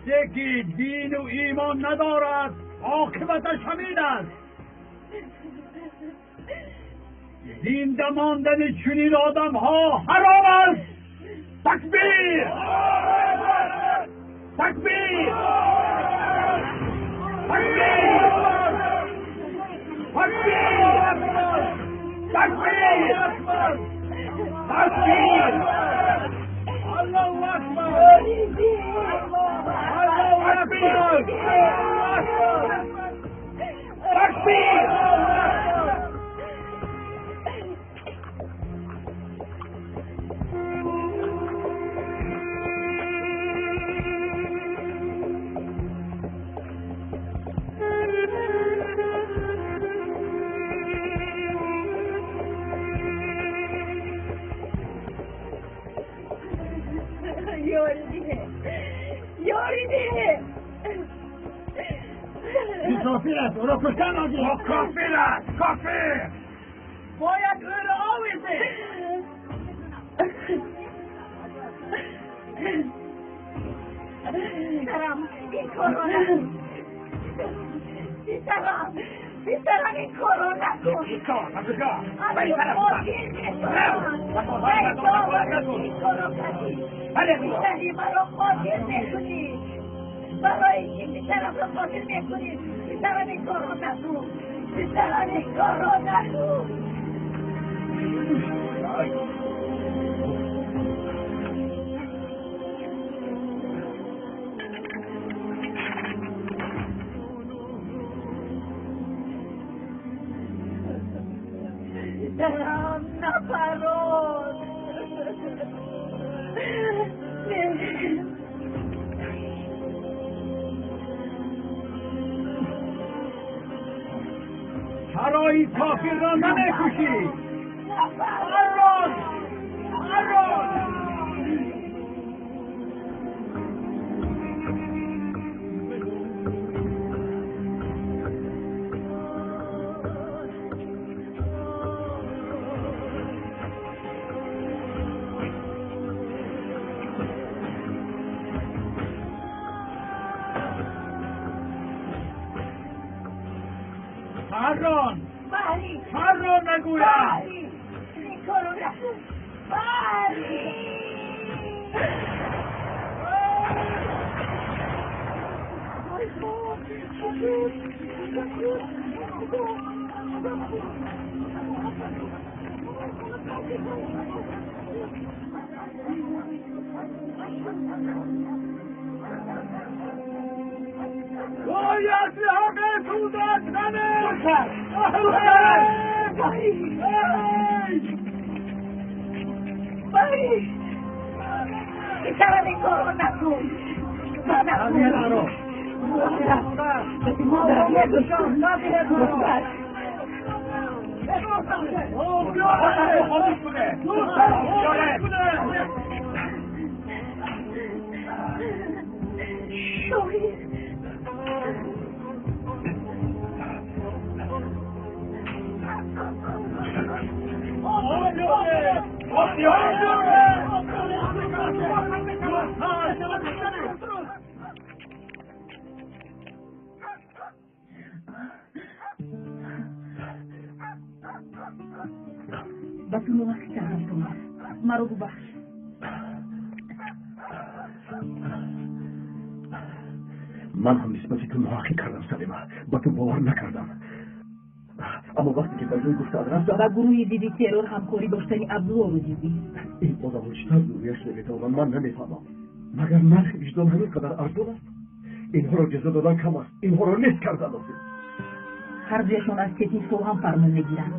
کسی که دین و ایمان ندارد عاقبتش همین است. زنده ماندن چنین آدم ها حرام است. تکبیر! تکبیر! تکبیر! تکبیر! تکبیر! تکبیر! الله اکبر! الله اکبر! تکبیر! کافر است. او را کشتن آگه. کافر است. کافر. باید او را آویزه. بیترم این کارو نکن. بیترم این کارو نکن. این کار کجا؟ این کارو کردی. بیتری مرا قاتل میکنی. برای این بیترم را قاتل میکنی. بیترم این کارو نکن. بیترم این کارو نکن. بیترم نپرد. چرا این کافر را نمیکشی؟ هران! هران! هران! باری! هران نگویم! باری! این کارو نکن! باری! باید همه کودک نمه! باری! باری! بیترم این کارو نکن! نکن! بطون وقت کردم تو مرا ببخش. من هم نسبت تو ناحقی کردم سلیمه، با تو باور نکردم. اما وقتی که به جای گفتاد رفتم و گروه دیدی ترور همکاری داشتنی عبدالله رو دیدی. این آدم چطور رویش نمیتونم من نمیفهمم. مگر نرخ وجدان همین قدر ارزون است؟ اینها را جزا دادن کم است، اینها را نیست کردن لازم. هر جایشون از کتی سوهم فرمان میگیرن.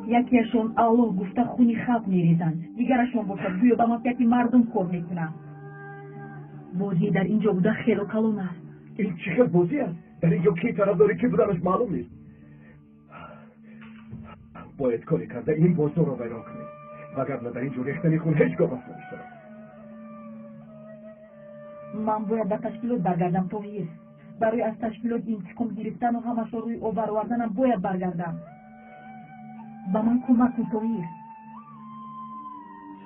یکیشون الله گفته خونی خلق میریزن، دیگرشون باشد گویا به منطقه مردم کار میکنن. بازی در اینجا بوده خیلی کلان است. این چه خیلی بازی است؟ در اینجا کی طرفداری کی بودنش معلوم نیست. باید کاری کرده این بازار را ویران کنیم، وگرنه در اینجا ریختن خون هیچگاه بس نمیشود. من باید به تشکیلات برگردم طاهر. برای از تشکیلات انتقام گرفتن و همش روی او برآوردنم باید برگردم. به من کمک کن طاهر.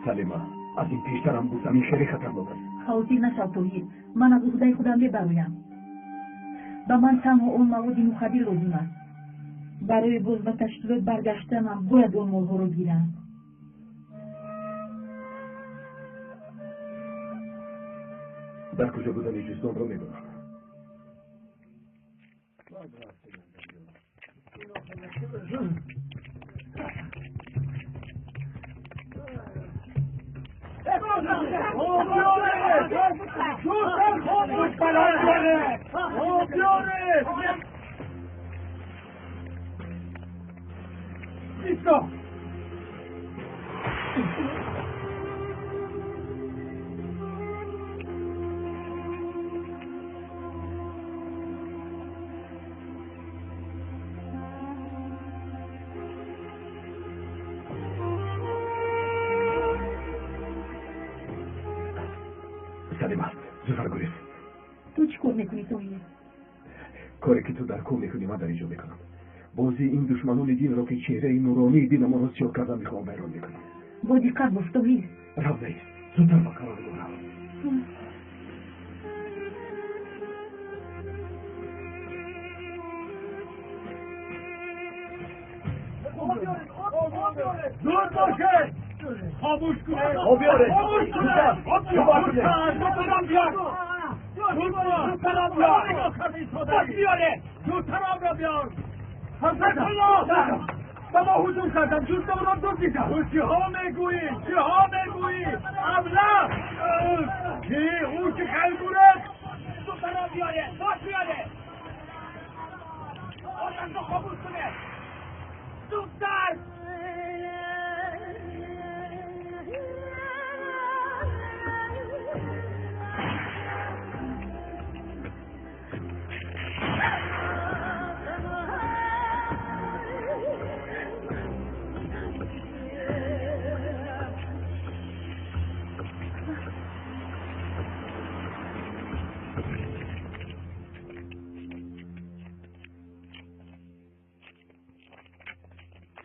سلیمه، از این پیشترم بودم این خیلی خطرناک است. خاطر نشو توحید، من از عهده خودم ببرایم. با من تنها اون مواد مخدر لازم است. برای باز به تشکیلات برگشتنم باید اون مالها رو گیرم. در کجا بودن این جزدان رو میدونم. تو چی کار میکنی توحید؟ کاری که تو در کار میکنی من در اینجا میکنم. بازی این دشمنان دین را که چهره نورانی دین ما را سیاه کردن میخوام بیرون میکنم. با دقت باش توحید. رو نیست زودتر با قرار دارم. زود باشه خاموش کنه بیاره خاموش کنه زودتر بیار زودتر بیار با ما حضور کردم جوزتم را دور دیدم تو چی ها میگویی ابله چی او که خیلگوره زودتر بیاره آدم رو خاموش کنه زودتر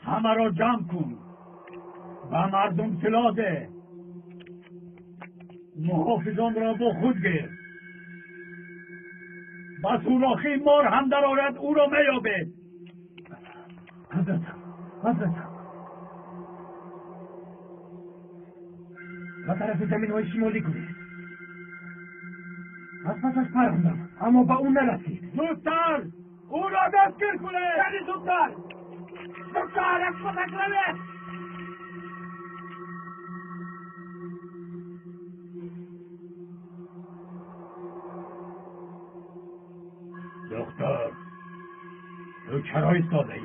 همه را جمع کن و مردم سلاح ده محافظان را با خود گیر و سوراخی مار هم در آرد او را میابه حضرت و طرف زمین های شمالی کنید از پسش پرندم اما با اون نرسید زودتر او را دستگیر کنه یعنی زودتر از پسش روید دختر تو چرا ایستاده ای؟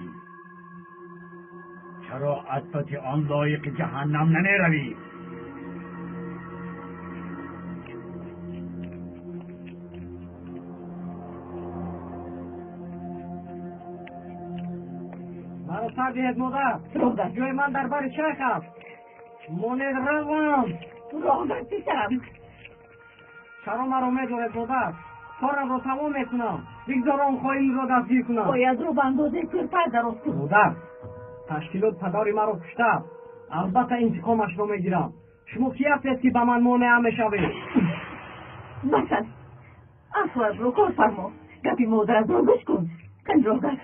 چرا عطفت آن لایق جهنم نمیروی؟ مرا سردید مادر جای من در بر شیخ است منید روم راه دیدم چرا مرا میدارد مادر کارم را تمام میکنم بگذارم خواهیم را دستگیر کنم باید رو بندازه پرپر درست کنم مادر تشکیلات پداری مرا کشته البته انتقامش را میگیرم شما کی هستید که به من مانع میشوید مثلا افراد رو کار فرما گپی مادر را گوش کن کن روگر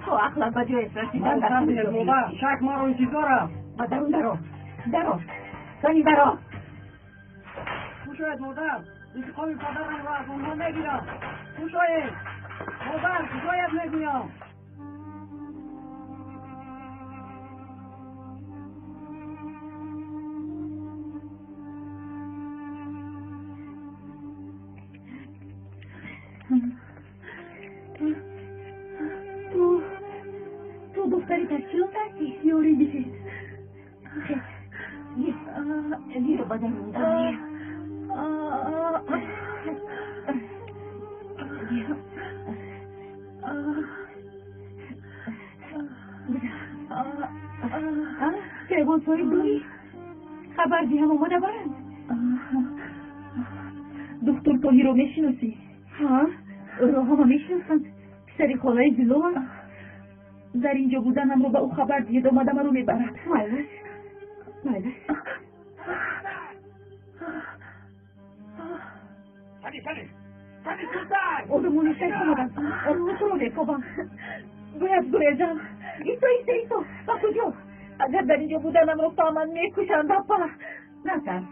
تو اخلاق با جای رسیدن در مادر شک مرا انتظارم با درون درو سانی درو خوشاید مادر انتقام پدرم را از اونها میگیرم خوشاید مادر خوشاید میگویم تو دختری تشکیلات هستی یوری بیشید یه رو بدن میدونی تیبون توی دوی خبر دی هم اومده برند دکتر طاهی رو میشناسی؟ ها؟ رو همه میشناسند. پسری خالای زیلو هم در اینجا بودنم رو به او خبر دید آمدم رو میبرد. مالش Sani sultan! آدمونو شیخ آمدن. آن رو میکوبم. باید گریزم. ایسو با کجا؟ اگر در اینجا بودنم رو فهمن میکشند اپا. نترس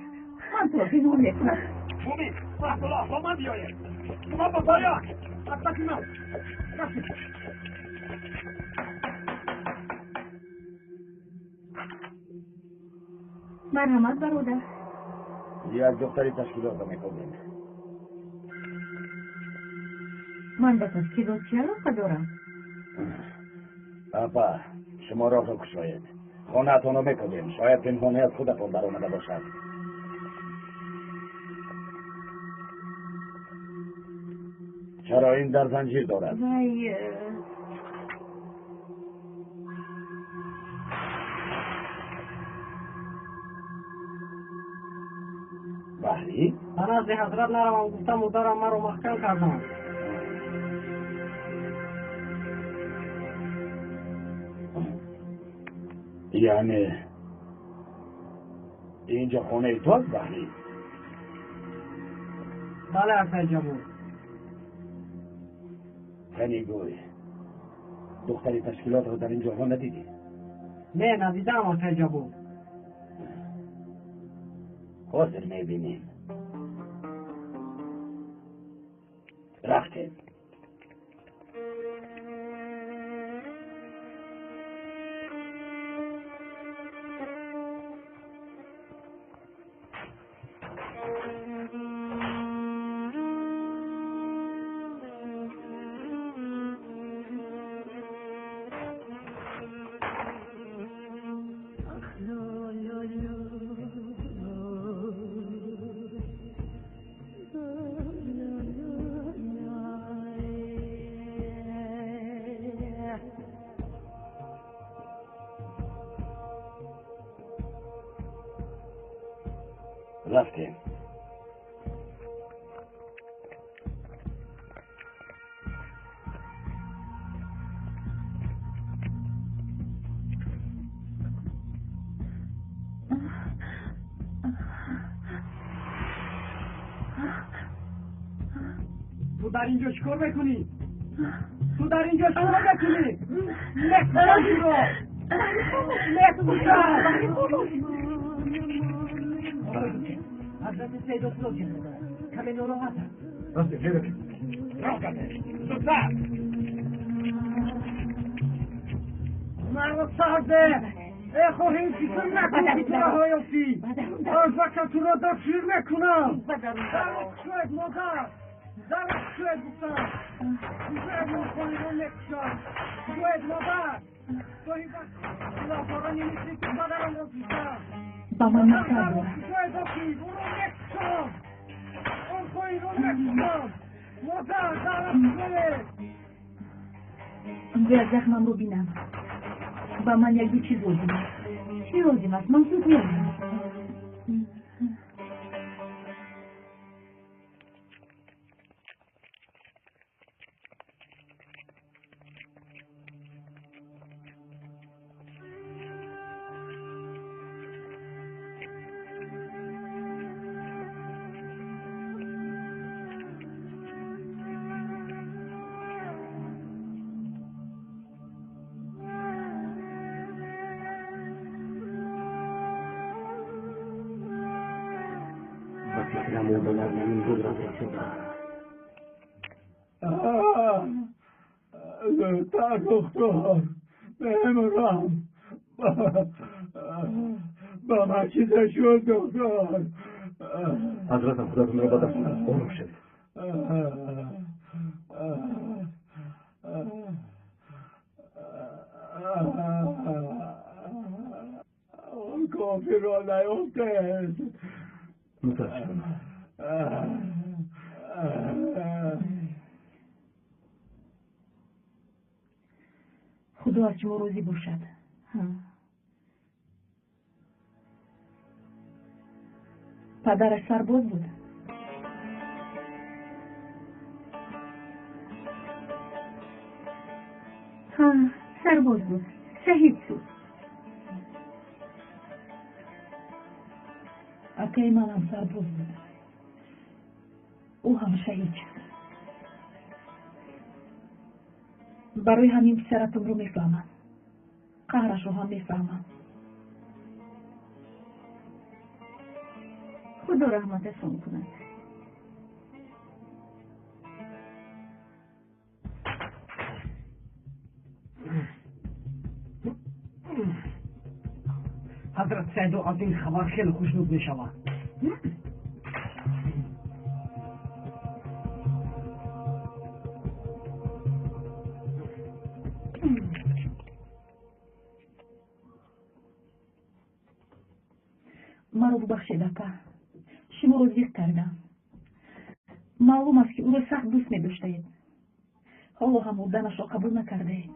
من تو رو بینون میکنم. مومی محصولا با من بیاید شما با باید حتی من مرحمت برادر. یک دختری تشکیلات میکنیم. من به تشکیلات چه علاقه دارم؟ اپا شما راه رو کشاید. خانه‌تان رو میکنیم. شاید پنهانه از خودتان در آمده باشد. چرا این در زنجیر دارد؟ وای بحری؟ من از حضرت نروم گفتم و دارم مرا محکم کردم. یعنی اینجا خانه تو است بحری؟ بله ارتای جمهور. گوی دختری تشکیلات رو در اینجا ها ندیدی؟ نه ندیدم ارتای جمهور. حاضر میبینیم. رفتیم. رفتیم. تو در اینجا چیکار میکنی؟ تو در اینجا چیکار میکنی؟ نکنی رو حضرت سید اطلاق کرده کمی نراحت هست. رفتیم میرم. زودتر مرا سرده خواهیم فکر نکنی تو راه یافتی از وقت تو را دستگیر میکنم شاید مادر شاید بودم شاید مخانی رو نکشم شاید مادر گاهی وقت لافارا نمیشی که مادرم رو پیشم با من نکرده شاید باشی او رو نکشم اون خواهی رو نکشم مادر شاید باید زخمم رو بینم. با من یک دو چیز لازم است. چی لازم است؟ من زود میام. زودتر دکتر بمیرم با من چیزه شد دکتر حضرتم خداتون رو بدست کنم. اونو شد. کافی را نیافته متاسفم. خدا از شما روزی باشد. پدرش سرباز بود. ها سرباز بود، شهید شد. اکای منم سرباز بود، او هم شهید شد. برای همین پسرتم رو میفهمم، قهرش رو هم میفهمم. خدا رحمتشون کند. حضرت سیدو از این خبر خیلی خوشنود می شود. مرا ببخشید اکا، شما رو زیر کردم. معلوم است که او را سخت دوست می داشتید، حالا هم مردنش را قبول نکردید.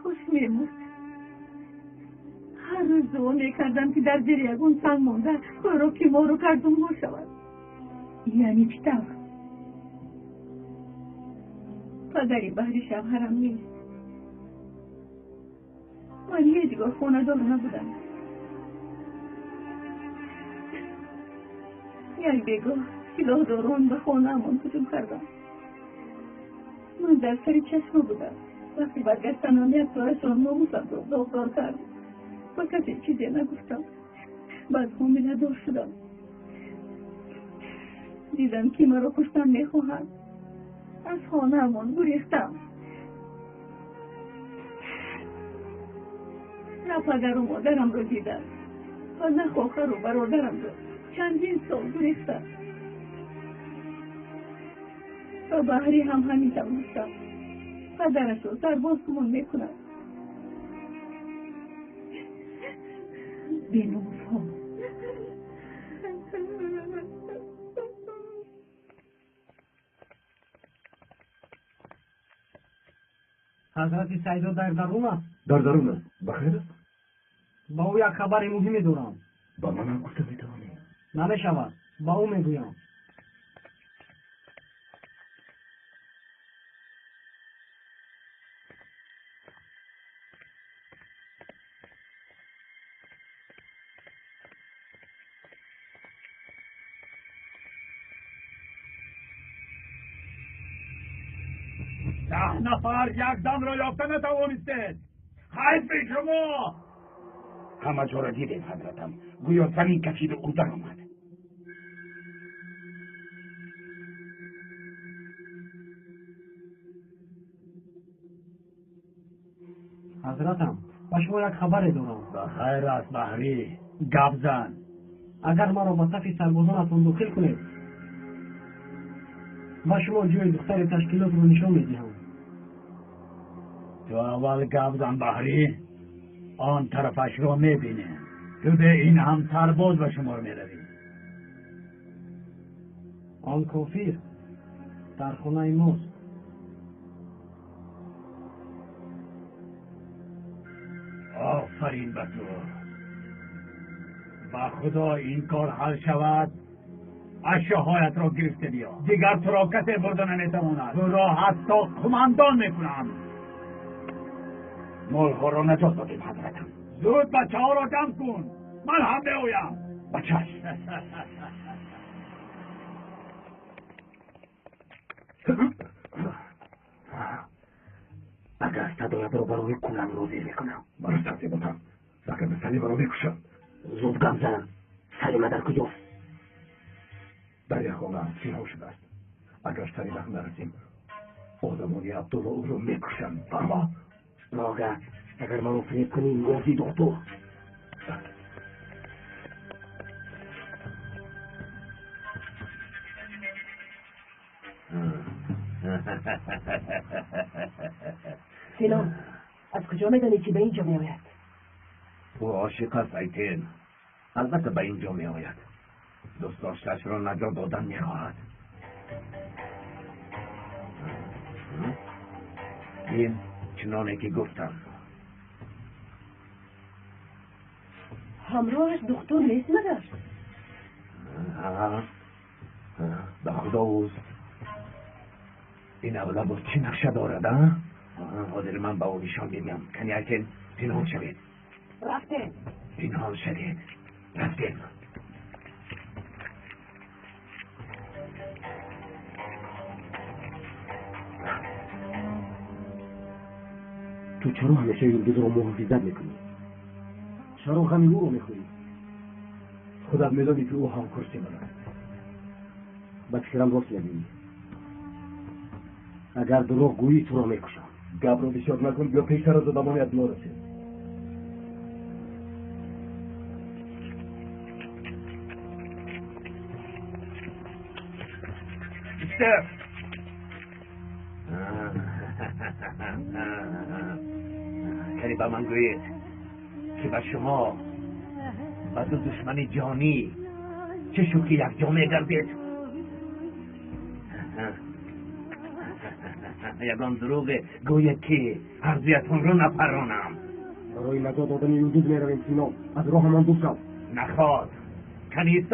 خوش میمود. هر روز دعا میکردم که در دل یگون سنگ مانده خوراکی ما رو کردم ها شود. یعنی چی طور؟ پدری بحر شوهرم نیست. من هیچگاه خانه دار نبودم. یک بیگاه سلاح داران به خانه امان هجوم کردم. من در سر چشمه بودم. وقتی برگشتنم یک سوارشان ناموسم رو داغدار کرد و کسی چیزی نگفتم. بعد حامله دار شدم. دیدم که مرا کشتن میخواهد. از خانه امان گریختم. نه پدر و مادرم رو دیدم و نه خواهر و برادرم رو چندین سال گریختم. و بحری هم همین تماشا پدرش رو سرباز گمان میکند. بینوز ها حضرت سیدو در درون است. در درون است. بخیر است؟ با او یک خبر مهمی دارم. با منم گفته میتوانی؟ نمیشود، با او میگویم. ده نفر یک دم را یافته نتوانستید. حیف شما. همه جا را دیدیم حضرتم، گویا زمین کشید و او در آمد. حضرتم با شما یک خبر دارم. بخیر است بحری، گپ زن. اگر مرا با صف سربازانتان داخل کنید با شما جوی دختر تشکیلات رو نشان میدهم. تو اول گپ زن بحری، آن طرفش را میبینی. تو به این هم سرباز به شما میروی. آن کافیر در خانه ماست. آفرین به تو. با خدا این کار حل شود، اشیاهایت را گرفته بیا. دیگر تو را کسی برده نمیتواند. تو را حتی قماندان میکنم. ملها را نجات دادیم حضرتم. زود بچه ها را جمع کن، من هم بیایم. بچهش اگر صدایت را برای کنم روزی میکنم، برای ترسی بودم. اگر بسنی برای میکشم. زود گم زن. سری مدر کجاست؟ در یک خانه سیرها شده است. اگر سری وقت نرسیم آدمانی عبدالله او رو میکشم. فرما راگه اگر منو فریب کنی روزی دکتر. سلام، از کجا میدانی که به اینجا میآید؟ او عاشق است ایتین. البته به اینجا میآید. دوست داشتش را نجات دادن میخواهد. این چنانه که گفتم. همراهش دکتر نیست مگر؟ به خدا اوز این اولاد چی نقشه دارد؟ حاضر من با او نشان میدم کنی اکن پنهان شوید رفته پنهان شدید رفتیم تو چرا همیشه یلدز رو محافظت میکنی؟ چرا غمی او رو میخوری؟ خودت میدانی که او هم کرسی من است به فکرم راست نمیگی اگر دروغ گویی تو را میکشم گپ رو بسیار نکن بیا پیشتر از آدمانت نرسید بیشتر کنی با من گویید که به شما و دو دشمن جانی چه شوکی یک جامعه گردید یکان دروغ گوید که عرضیتون رو نپرانم برای نجات دادن یلدز میرویم سینا از راه من دور شو نخواد کنی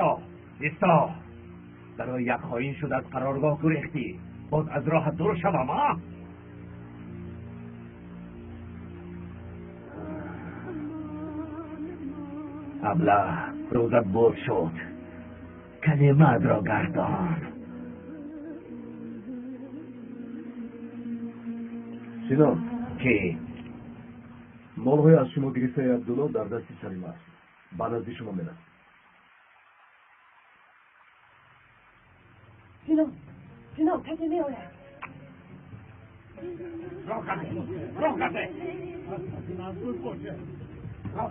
ایستا برای یک خواهین شد از قرارگاه گریختی باز از راه دور شوم ها ابله روزت برد شد کلمت را گردان سینا که مالهای از شما گرفته عبدالله در دست سلیمه است بعد از شما میرم سینا کسی میآید راه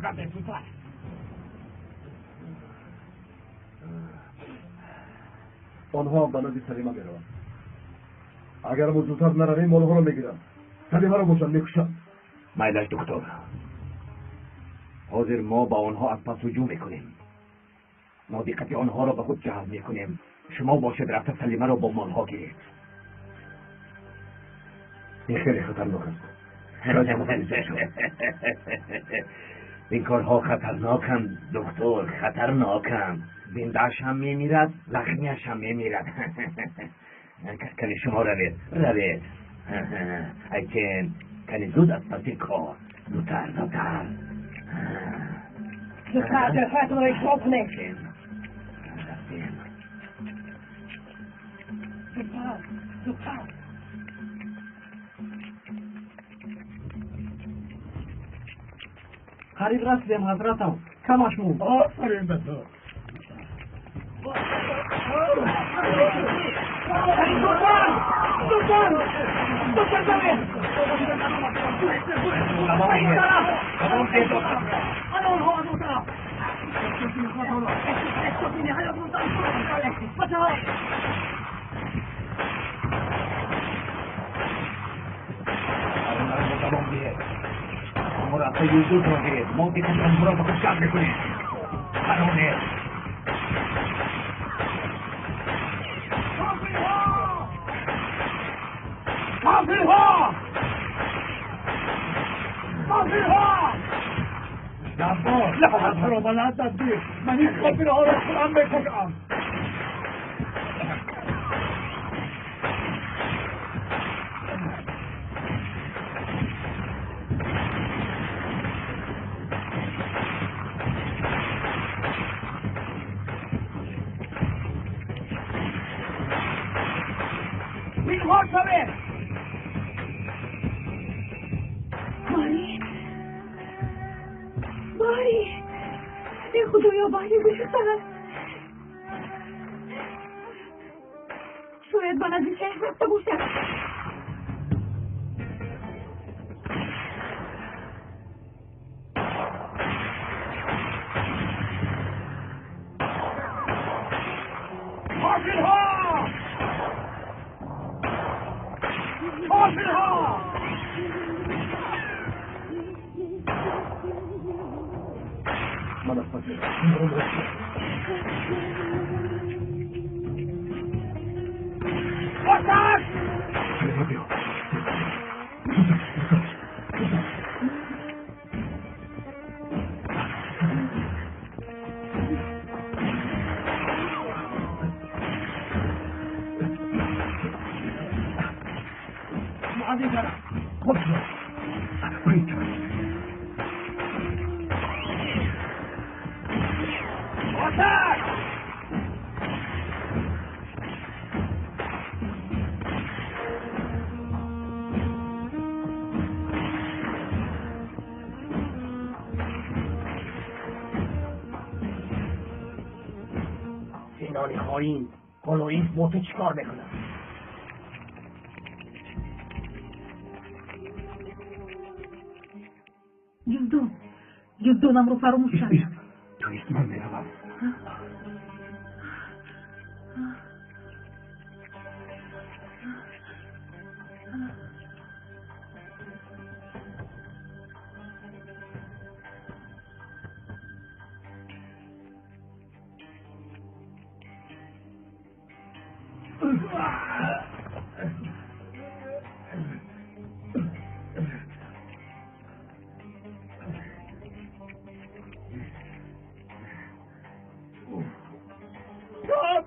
کرده زودتر آنها به نزد سلیمه میروند اگر ما زودتر نرویم مالها را میگیرم سلیمه را باشند میکشند میلش دکتر حاضر ما با آنها از پس هجوم میکنیم ما دقت آنها را به خود جلب میکنیم شما باشد رفته سلیمه را با مالها گیرید این خیلی خطرناک است این کارها خطرناکند دکتر خطرناکند زندهش هم میمیرد زخمیش هم میمیرد کنی شما روید ایکن کنی زود از پس کار زودتر دقت را اکرام کنه زودتر قریب رسیدیم حضرتم کمش مون آفرین به تو مرافع یلدز را گیرید ما دقت را به خود جلب میکنیم قانونه کافرها جبار لحظه رو بلند تدبیر من این کافرها را خودم بکشم اینها شده ماری ای خدایا باری بشستم شاید من از این شهر رفته باشم کافرها من از پس باشد سلیمه بیا معاذ خب شد برید آتش سینانی خواهیم کلویس با تو چیکار میکنم جدونم رو فراموش کردم تویست من میروم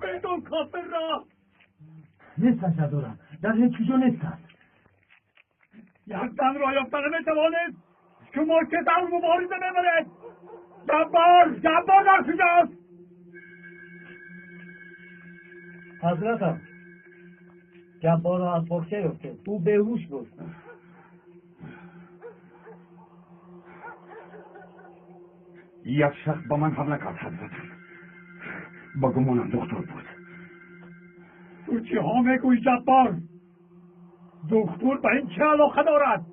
بدون کافر را نیستش ندارم در هیچ جا نیستش یک زن را یافتن نمیتوانید شما که در مبارزه ببرید جبار در کجاست حضرتم جبار را از بخشه یافته او بیهوش بود یک شخص با من حمله کرد حضرتم با گمانم دکتر بود تو چی ها میگوی جبار دکتر به این چه علاقه دارد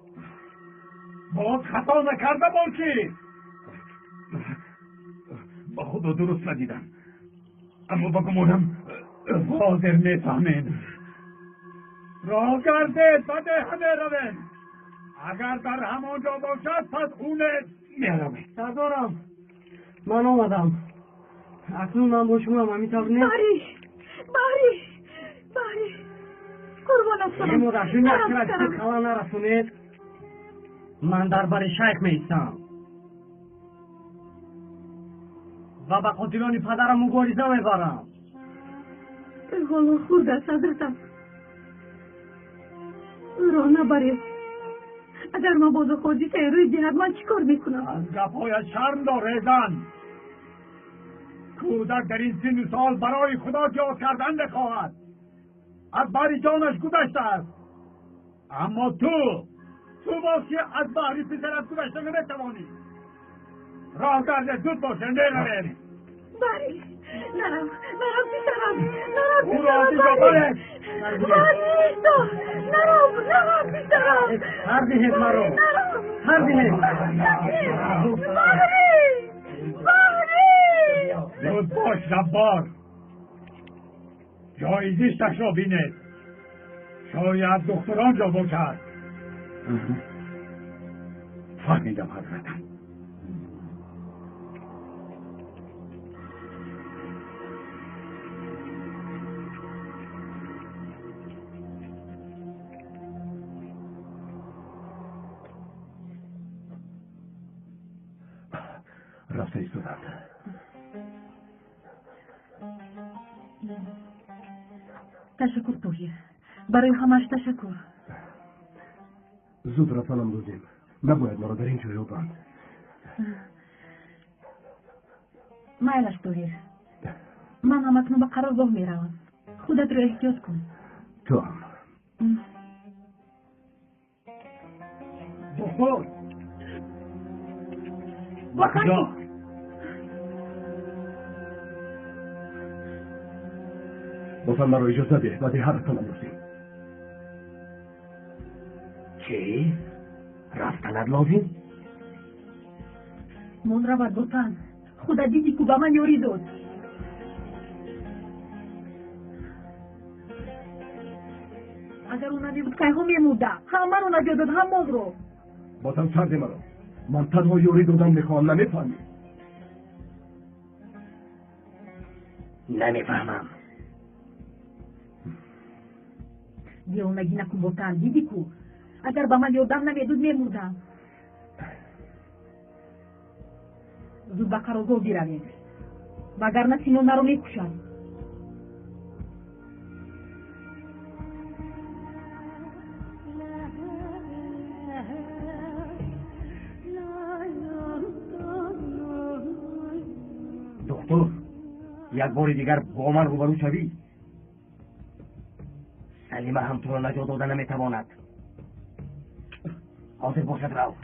باز خطا نکرده باشی با خدا درست ندیدم اما با گمانم حاضر میفهمید راه گردید و دهنه روید اگر در همانجا باشد پس خونه میروید سردارم من آمدم اکنون من با شما هم میتوانید باری قربانت کنم این رشون نشد خلا نرسونید من در بر شیخ میستم و با قاتلان پدرم مبارزه میبرم حالا خود است حضرتم راه نبرید اگر من باز خودی روی جهد من چیکار میکنم از گپای شرم داره زن کودک در این سن سال برای خدا جا کردن بخواهد از باری جانش گذشته است اما تو باشی از باری پسرت گذشته نمیتوانی راه گرده زود باشه نروید باری نرم پسرم او را دیگه بره نرم پسرم هر دهید مرو هر دهید زود باش جبار جایزیشتش را بینید شاید دختران جا باشد فهمیدم حضرتم رفته ایستادم تشکر توهیر برای همش تشکر زود رفتنم روزیم نباید ما را در این جای بند مایلش توهیر من هم اکنون به قرارگاه میروم خودت رو احتیاط کن تو هم دکتر با کجا بازم مرا اجازه ده و ده هرتان امروزیم چی؟ رفتنت لازم؟ من رود بطن خدا دیدی که با من یاری داد اگر اون نمی که هم میموده هم من اون نجا داد هم ماز رو بازم سرد مرا من تنها یاری دادم میخوام نمیفهمی نمیفهمم دیونگی نکن بطن دیدی که اگر با من یادم نمیدود میمودم زود به قرارگاه بیرویم وگرنه سینونه رو میکشد دکتر یک بار دیگر با من روبرو شوی سلیمه هم تو را نجات دادن نمیتواند. حاضر باشد رو.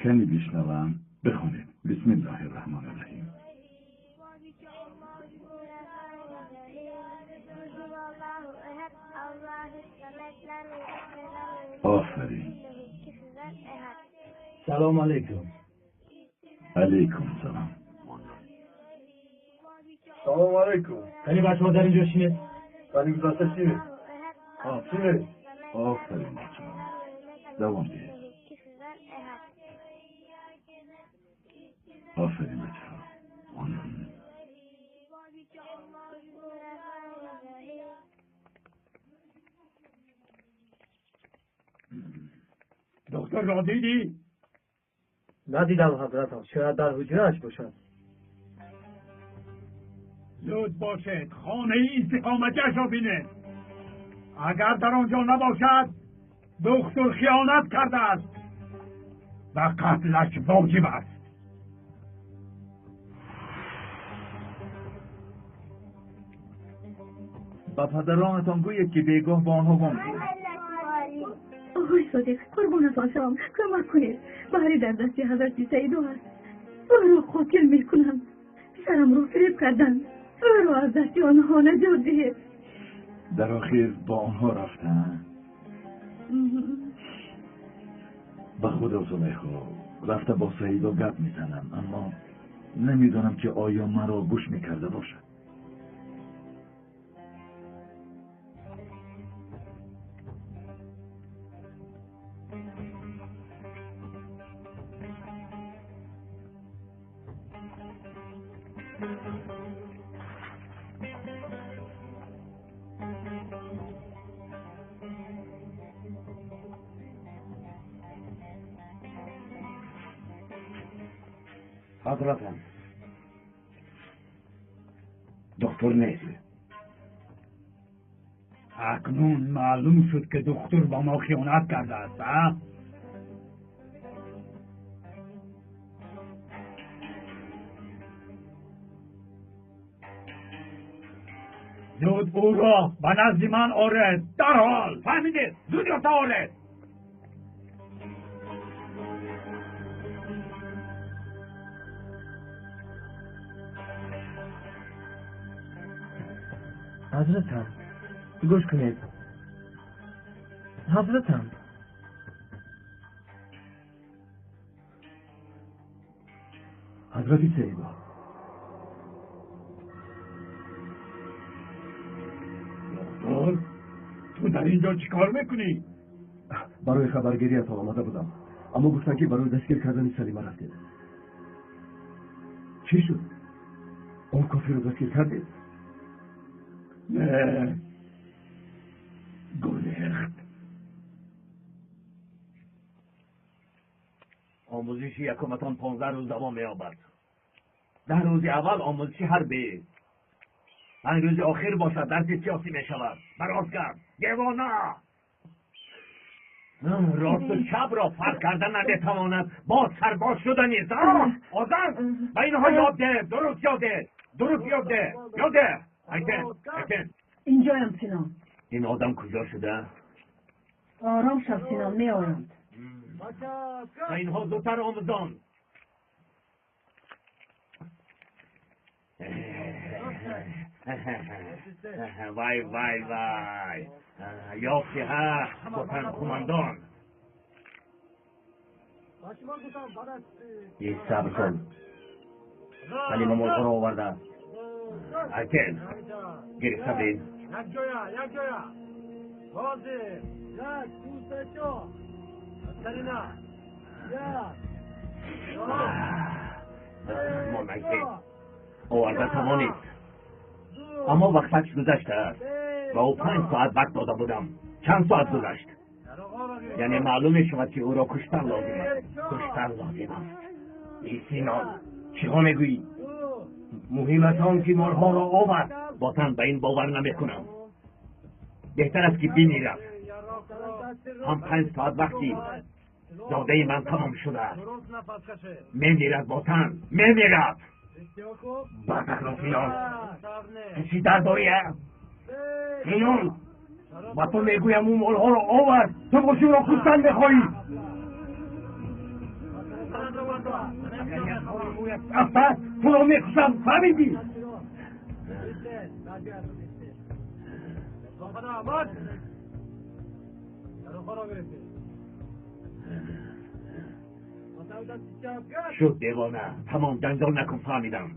کمی بشنوم بخونیم. بسم الله الرحمن الرحیم. آفرین. سلام علیکم. علیکم سلام. سلام علیکم. خیلی بچه ها در اینجا شینه. ولی گذاشته چیه؟ چیه؟ آفرین بچه ها. دوام بیه. آفرین بچه ها. دکتر را دیدی؟ ندیدم حضرتم. شاید در حجرهش باشد. زود باشد خانه استقامتش را بینه. اگر در آنجا نباشد دکتر خیانت کرده است و قتلش واجب است. با پدرانتان گوید که بیگاه با آنها وام آقای صادق قربانتان شوم کمک کنید. بهری در دستی حضرت سیدو هست. او را قاتل میکنم. پسرم را فریب کردن. او را از دستی آنها نجات دهید. در آخر با آنها رفتن. به خدا زلیخا رفته با سیدا گپ میزنم اما نمیدونم که آیا مرا گوش میکرده باشد. حضرتم دکتر نیست. اکنون معلوم شد که دکتر با ما خیانت کرده است. زود او را به نزد من آرد. در حال فهمیدید؟ زود یا آرد. حضرتم گوش کنید. حضرتم حضرت سیدا دکتر تو در اینجا چیکار میکنی؟ برای خبرگیری از آمده بودم اما گفتن که برای دستگیر کردن سلیمه رفتید. چی شد؟ اون کافی رو دستگیر کردید؟ نه گریخت. آموزش یکمتان 15 روز دوام می‌یابد. 10 روز اول آموزش حربی، 5 روز آخر باشد درس سیاسی می‌شود. براز کرد دیوانه راست و چپ را فرق کردن نمی‌تواند. با سرباز شدن نیست. آزاد به اینها یاد ده. درست یاد ده. درست یاد ده. یاد ده. ایتن اینجایم سینام. این آدم کجا شده؟ آرام شب سینام میآیند. و اینها زودتر آموزان. وای وای وای یافتی ها بطن کماندان. یه صبر کن. سلیمه مرغ را آورده. ایتن گیری صبرین. یک جویا بازی یک دوسته چو سرینا ما ایتن آورده توانید اما وقتش گذشته است و او 5 ساعت وقت داده بودم. چند ساعت گذشت؟ یعنی معلوم شود که او را کشتن لازم است. کشتن لازم است. ای سینان چی ها میگویی؟ مهم است آن که مالها را آورد. باطن به این باور نمیکنم. بهتر است که بمیرد. هم 5 ساعت وقتی زاده من تمام شده است. میمیرد باطن میمیرد. برتر سینان کسی در داری؟ سینان با تو میگویم اون مالها را آورد. تو باشی او را کشتن میخواهی. افتاد تو را میکشم. فهمیدی؟ شد دیوانه. تمام جنجال نکن. فهمیدم.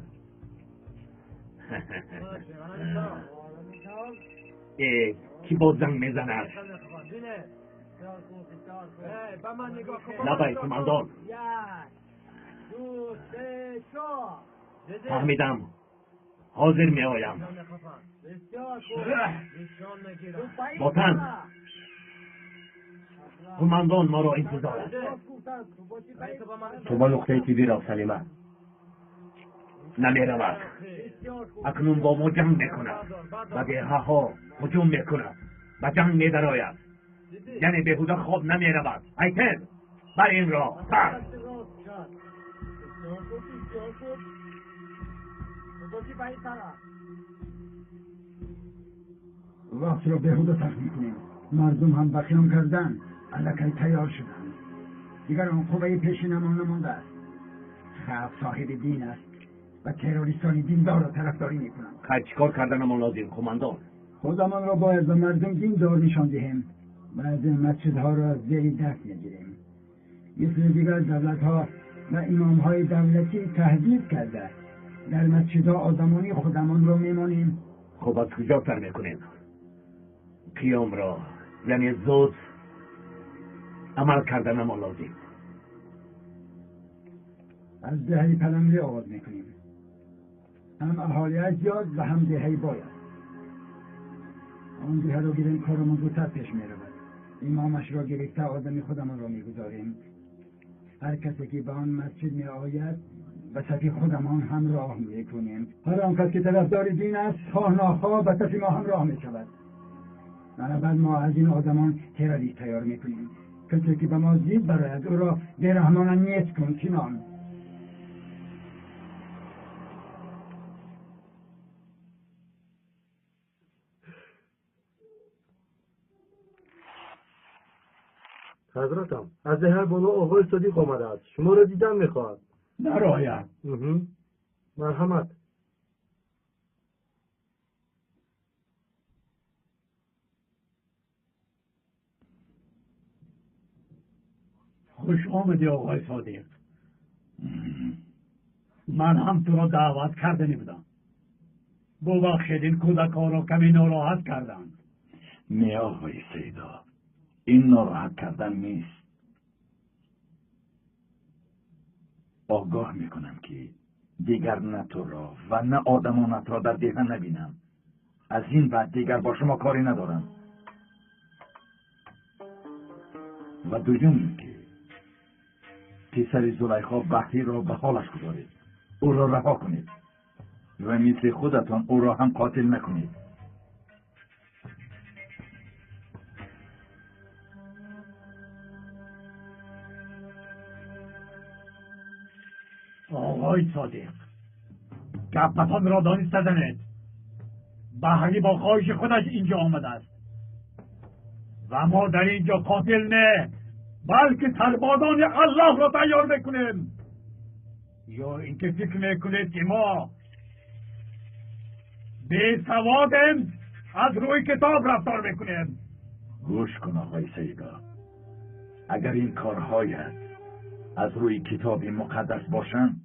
کی با زنگ میزند؟ لبای کماندان. فهمیدم. حاضر می آیم. باطن کماندان ما را انتظار است. تو با نقطه تیبی را سلیمه. نمی رود. اکنون با ما جنگ میکند. و دیها ها هجوم میکند. و جنگ می درآید. یعنی بهوده خواب نمی رود. ایتن بر این را بر. وقت را بهوده تخت میکنیم. مردم هم بخیام کردن. الکی تیار شدن. دیگر آن خوبه پیشینمان نمانده است. خلق صاحب دین است و تروریستان دیندار را طرفداری میکنند. خیلی چیکار کردن ما لازم کماندان؟ خودمان را باید به مردم دیندار نشان دهیم. بعد مسجدها را زیر دست میگیریم. مثل دیگر دولتها و امامهای دولتی تهدید کرده. در مسجدها آدمانی خودمان را میمانیم. خب از کجا سر میکنیم؟ قیام را یعنی زود عمل کردن ما لازم. از دهه پلنگی آغاز میکنیم. هم اهالی زیاد و هم دهه باید. آن دهه را گیریم کارمون زودتر پیش میرود. امامش را گرفته آدمی خودمان را میگذاریم. هر کسی که به آن مسجد می آید به صفی خودمان هم راه میکنیم. هر آن کس که طرفدار دین است خواه ناخواه به صفی ما هم راه میشود. بعد ما از این آدمان تروریست تیار میکنیم. کسی که به ما زید براید او را بیرحمانه نیست کن کنان. حضرتم از دهر بالا آقای صدیق آمده است. شما را دیدن میخواهد. درآید. مرحمت. خوش آمدی آقای صادق. من هم تو را دعوت کرده بودم. ببخشید این کودک‌ها را کمی ناراحت کردند. نه آقای سیدا، این ناراحت کردن نیست. آگاه میکنم که دیگر نه تو را و نه آدمانت را در دهن نبینم. از این بعد دیگر با شما کاری ندارم. و دوم که پسر زلیخا بحری را به حالش گذارید. او را رها کنید و مثل خودتان او را هم قاتل نکنید. آقای صادق، گپتان را دانسته زنید. بحری با خواهش خودش اینجا آمده است و ما در اینجا قاتل نه بلکه سربازان الله را تیار میکنیم. یا اینکه فکر میکنید که ما بی سوادیم از روی کتاب رفتار میکنیم؟ گوش کن آقای سیدا، اگر این کارهایت از روی کتاب مقدس باشن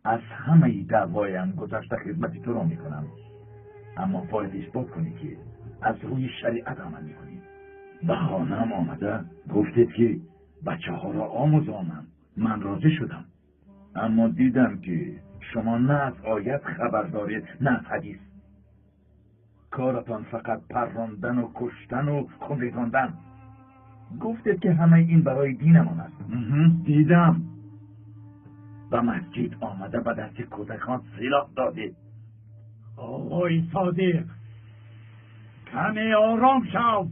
از همه دعوایم گذشته خدمت تو را میکنم، اما باید اثبات کنی که از روی شریعت عمل میکنی. به خانم آمده گفتید که بچه ها را آموزانم. من راضی شدم، اما دیدم که شما نه از آیت خبر دارید نه از حدیث. کارتان فقط پراندن و کشتن و خون ریزاندن. گفتید که همه این برای دینمان است. دیدم. و مسجد آمده به دست کودکان سلاح دادید. آقای صادق، کمی آرام شو.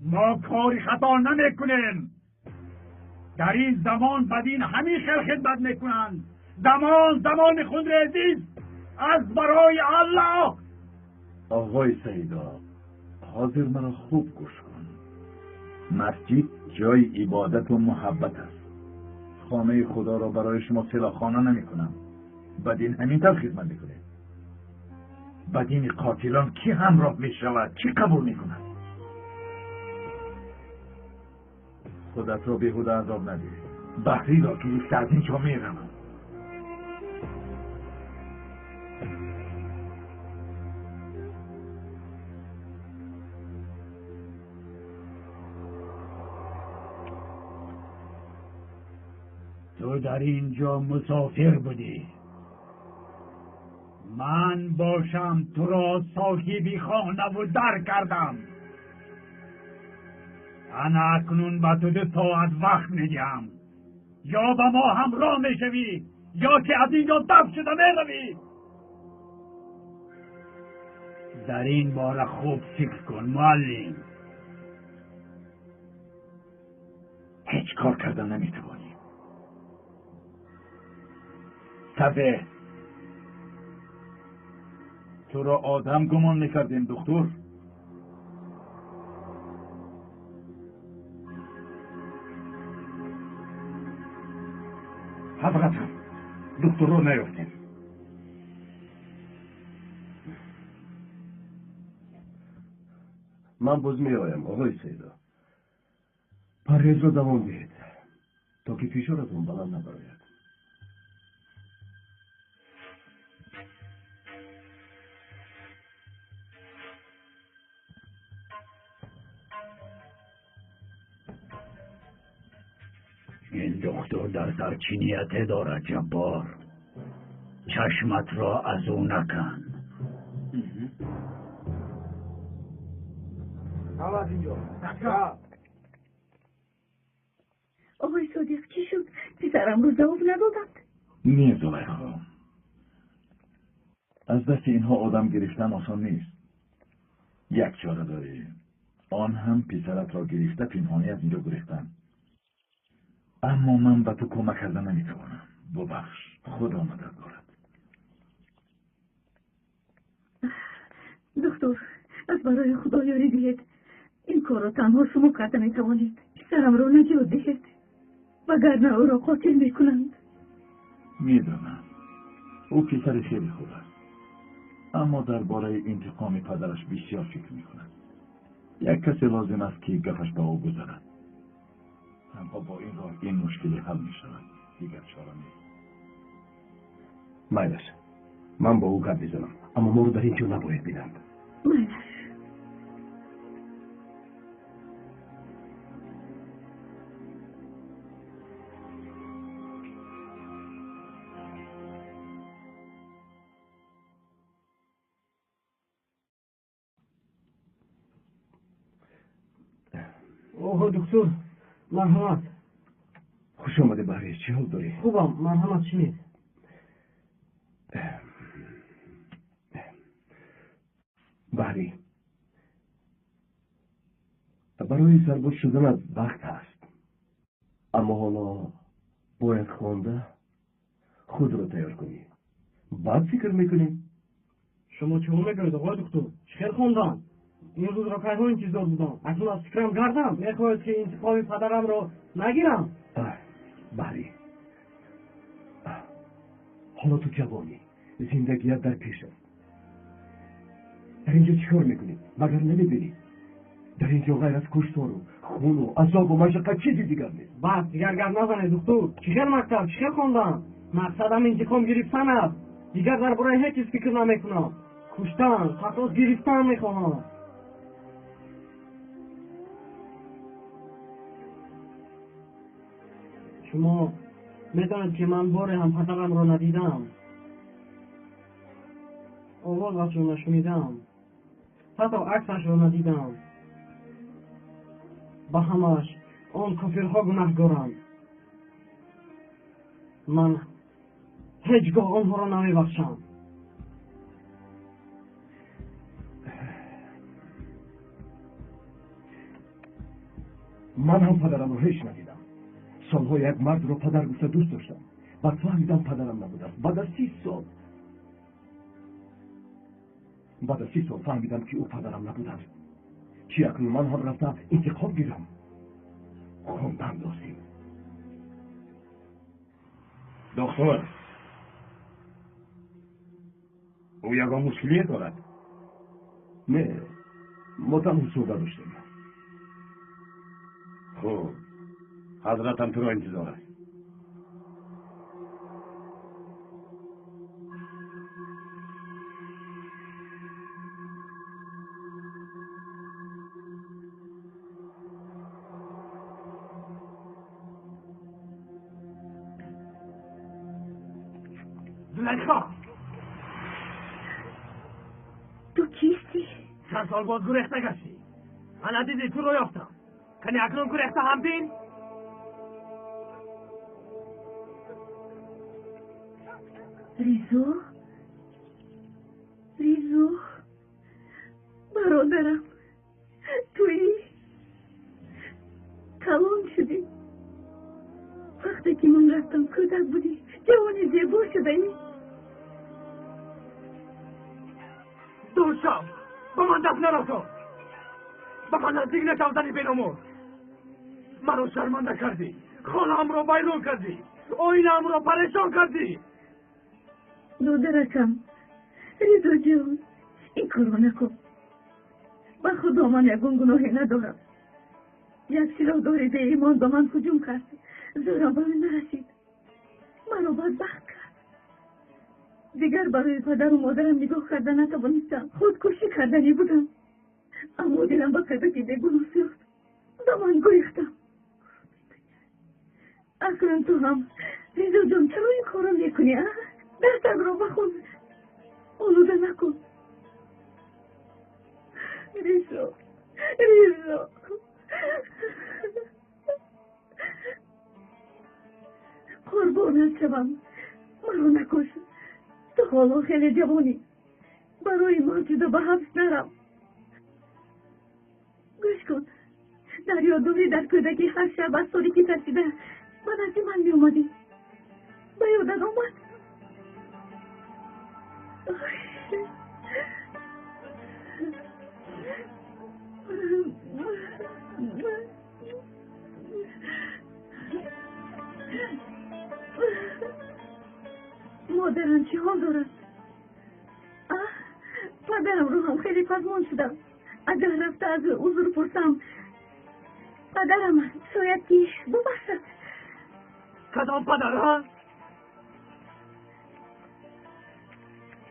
ما کاری خطا نمیکنیم. در این زمان بدین همین خیل خدمت میکنند. زمان خود عزیز از برای الله. آقای سیدا، حاضر مرا خوب گوش کن. مسجد جای عبادت و محبت است. خانه خدا را برای شما سلاخانه نمی کنم. بدین همین طور خدمت میکنه. بدین قاتلان کی همراه می شود؟ کی قبول می کند؟ خودت را بیهوده عذاب ندی. بحری را که یک از اینجا می روم. تو در اینجا مسافر بودی. من باشم تو را صاحبی خانه و در کردم. انا اکنون به تو 2 ساعت وقت میدیم. یا با ما همراه میشوی یا که از اینجا دفع شده میروی. در این باره خوب فکر کن معلم. هیچ کار کردن نمیتوانی. تبه تو را آدم گمان میکردیم دکتر. حضرتم، دکتر رو نیافتیم. من باز میآیم آقای سیدا. پرهیز رو دوام دهید تا که فشارتون بلند نبراید. این دکتر در سر چی نیت دارد جبار؟ چشمت را از او نکن. آقای صادق چی شد؟ پسرم رو جواب ندادند. نیست زلیخا. از دست اینها آدم گرفتن آسان نیست. یک چاره داری. آن هم پسرت را گرفته پنهانی از اینجا گرفتن. اما من به تو کمک کردن نمیتوانم. ببخش، خدا مدد دارد. دکتر، از برای خدا یاری دهید. این کار را تنها شما کرده میتوانید. پسرم را نجات دهید، وگرنه او را قاتل میکنند. میدانم او پسر خیلی خوب است، اما درباره انتقام پدرش بسیار فکر میکند. یک کسی لازم است که گفش به او گذارد. تنها با این راه این مشکلی حل میشود. دیگر چاره نیست. میلش، من با او گپ میزنم، اما ما رو در اینجا نباید بینند. میلش. اوه دکتر، مرحمت. خوش آمده بهری، چی حال داری؟ خوبم، مرحمت. چی نیست؟ بهری، برای سرباز شدن از وقت هست، اما حالا باید خوانده خود رو تیار کنی. بعد فکر میکنی؟ شما چه میگوید آقای دکتر؟ چه خوندم؟ این روز را که ها انتظار بودم. اکنون از فکرم کردم. میخواید که انتقام پدرم را نگیرم. بهری، حالا تو جوانی، زندگیت در پیش است. در اینجا چیکار میکنی؟ مگر نمیبینی در اینجا غیر از کشتار و خون و عذاب و مشقت چیزی دیگر نیست؟ بس دیگر گرد نزنید دکتر. چیکار مکتب؟ چیکار خوندم؟ مقصدم انتقام گرفتن است. دیگر درباره هیچ چیز فکر نمیکنم. کشتن، فقط گرفتن میخواهم. شما میدانید که من بار هم پدرم را ندیدم. آوازش را نشنیدم. حتی عکسش را ندیدم. با همش آن کافرها گناهگارند. من هیچگاه آنها را نمیبخشم. من هم پدرم رو هیچ ندیدم. سالها یک مرد رو پدر گفته دوست داشتم. بعد فهمیدم پدرم نبوده. بعد از 30 سال فهمیدم که او پدرم نبوده. چی اکنون من هم رفتم انتقام گیرم. خوندم دوستیم. دکتر او یگان مشکلی دارد؟ نه، ما تمام صحبت داشتیم. خب حضرتم تو را انتظار است. زلیخا تو کیستی؟ چند سال باز گریخته گشتی. من عزیزی تو رو یافتم. کنی اکنون گریخته هم بین؟ ریزو برادرم تویی کلان شدی. وقتی که من رفتم کودک بودی، جوانی زیبا شده ای. دوشم با من دست نرسو. با من نزدیک نشوزنی بینامور. منو شرمنده کردی. خانم رو بیرون کردی. آینم رو پریشان کردی. دودرکم ریزو جان، این کارو نکن. با خدا من یکون گناهی ندارم. یک سلاح دارید ایمان با من هجوم کرد. زورم به من نرسید. منو بدبخت کرد. دیگر برای پدر و مادرم نگاه کردن نتوانستم. خودکشی کردنی بودم. اما دلم با کبکی بیگناه ساخت. با من گریختم. اکنون تو هم ریزو جان چرا این کارو میکنی؟ دستم رو بخون. آلوده نکن. ریزو قربانت شوم. مرا نکش. تو حالا خیلی جوانی. برای من جدا به حبس نرم. گوش کن. دریا دوری در کودکی هر شب از سالی که ترسیده به نزد من می اومدی. به یادت آمد. مادرم چی حال دارد؟ پدرم رو هم خیلی پزمان شدم. اگر رفته از حضور پرسم پدرم شاید که ببخشد. کدام پدرم؟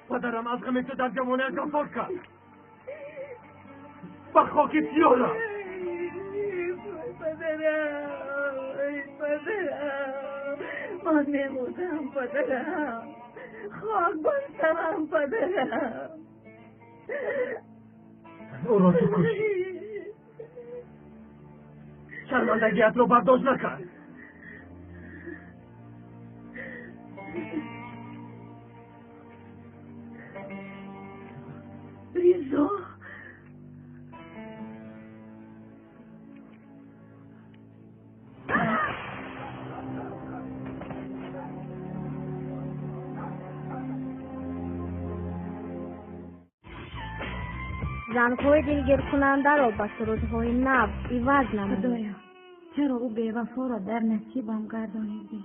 پدرم از غم تو در جوانی از فوت کرد. با خاک سیارم. پدرم من میمودم. پدرم خاک بستم. پدرم او را تو کشی. شرمندگیت رو برداشت نکرد. ریزو زنهای دلگیر کننده را به سرودهای نو عوض نمود. خدایا چرا او بی‌وفا را در نصیبم گردانیدی؟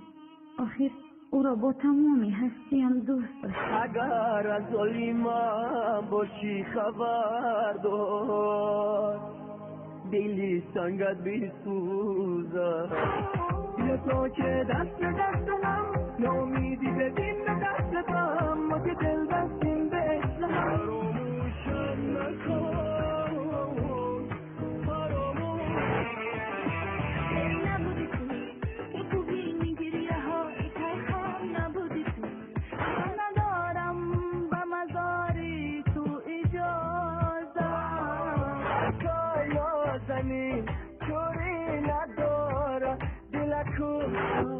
آخر او را با تمام هستیم دوست داشتم. اگر از ظلمم باشی خبردار، دلی سنگت بیسوزد. بیا تا که دست دستم نامیدی ببین به دستم. ما که دل بستیم به اسلام. فراموشم نکن. Chori دختر